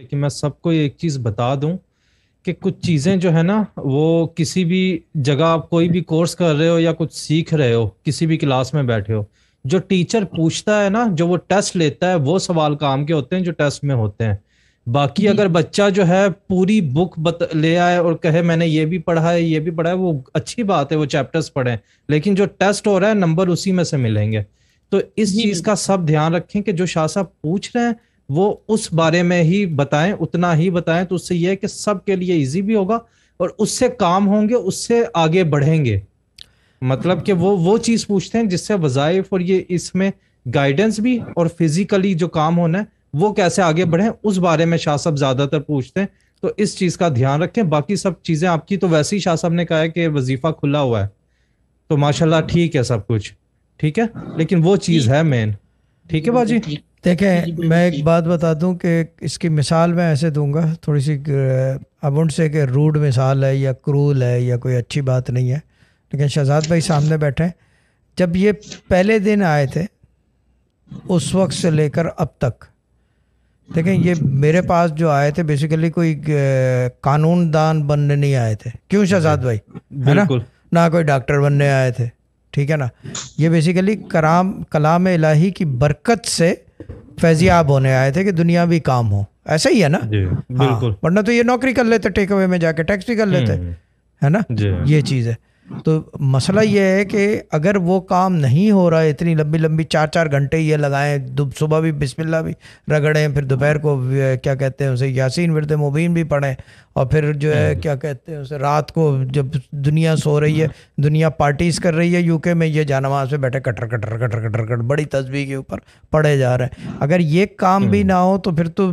لیکن میں سب کو ایک چیز بتا دوں کہ کچھ چیزیں جو ہے نا وہ کسی بھی جگہ آپ کوئی بھی کورس کر رہے ہو یا کچھ سیکھ رہے ہو، کسی بھی کلاس میں بیٹھے ہو، جو ٹیچر پوچھتا ہے نا، جو وہ ٹیسٹ لیتا ہے، وہ سوال کام کے ہوتے ہیں جو ٹیسٹ میں ہوتے ہیں. باقی اگر بچہ جو ہے پوری بک لے آئے اور کہے میں نے یہ بھی پڑھا ہے یہ بھی پڑھا ہے، وہ اچھی بات ہے، وہ چیپٹرز پڑھیں، لیکن جو ٹیسٹ ہو رہا ہے نمبر اسی میں سے ملیں گے. تو اس چیز کا سب دھیان رکھیں کہ جو شاہ صاحب پوچھ رہے ہیں وہ اس بارے میں ہی بتائیں، اتنا ہی بتائیں. تو اس سے یہ ہے کہ سب کے لیے ایزی بھی ہوگا اور اس سے کام ہوں گے، اس سے آگے بڑھیں گے. مطلب کہ وہ چیز پوچھتے ہیں جس سے وظائف اور یہ اس میں گائیڈنس بھی اور فزیکلی جو کام ہونا ہے وہ کیسے آگے بڑھیں، اس بارے میں شاہ صاحب زیادہ تر پوچھتے ہیں. تو اس چیز کا دھیان رکھیں. باقی سب چیزیں آپ کی تو ویسے ہی شاہ صاحب نے کہا ہے کہ وظیفہ کھلا ہوا ہے، تو ماشاءاللہ ٹھیک ہے، سب کچھ ٹھیک ہے، لیکن وہ چیز ہے مین. ٹھیک ہے باجی. دیکھیں میں ایک بات بتا دوں کہ اس کی مثال میں ایسے دوں گا تھوڑی سی، اب ان سے کہ روڈ مثال ہے یا کرول ہے یا کوئی اچھی بات نہیں ہے، لیکن شہزاد بھائی سامنے بیٹھے، جب یہ پہلے دن آئے تھے اس وقت سے لے کر اب تک، دیکھیں یہ میرے پاس جو آئے تھے بیسیکلی کوئی قانون دان بننے نہیں آئے تھے، کیوں شہزاد بھائی، ہے نا، نہ کوئی ڈاکٹر بننے آئے تھے، ٹھیک ہے نا. یہ بیسیکلی کلام الہی کی برکت سے فیضیاب ہونے آئے تھے کہ دنیا بھی کام ہو. ایسا ہی ہے نا. ہاں، ورنہ تو یہ نوکری کر لیتے، ٹیک اوے میں جا کے ٹیکس بھی کر لیتے، ہے نا. یہ چیز ہے. تو مسئلہ یہ ہے کہ اگر وہ کام نہیں ہو رہا ہے، اتنی لمبی لمبی 4 گھنٹے یہ لگائیں، صبح بھی بسم اللہ بھی رگڑیں، پھر دوپہر کو کیا کہتے ہیں اسے یاسین ورد مبین بھی پڑھیں، اور پھر جو ہے کیا کہتے ہیں اسے رات کو جب دنیا سو رہی ہے، دنیا پارٹیز کر رہی ہے یو کے میں، یہ جانماز پہ بیٹھے کٹر کٹر کٹر کٹر کٹر بڑی تسبیح کے اوپر پڑھے جا رہے ہیں. اگر یہ کام بھی نہ ہو تو پھر تو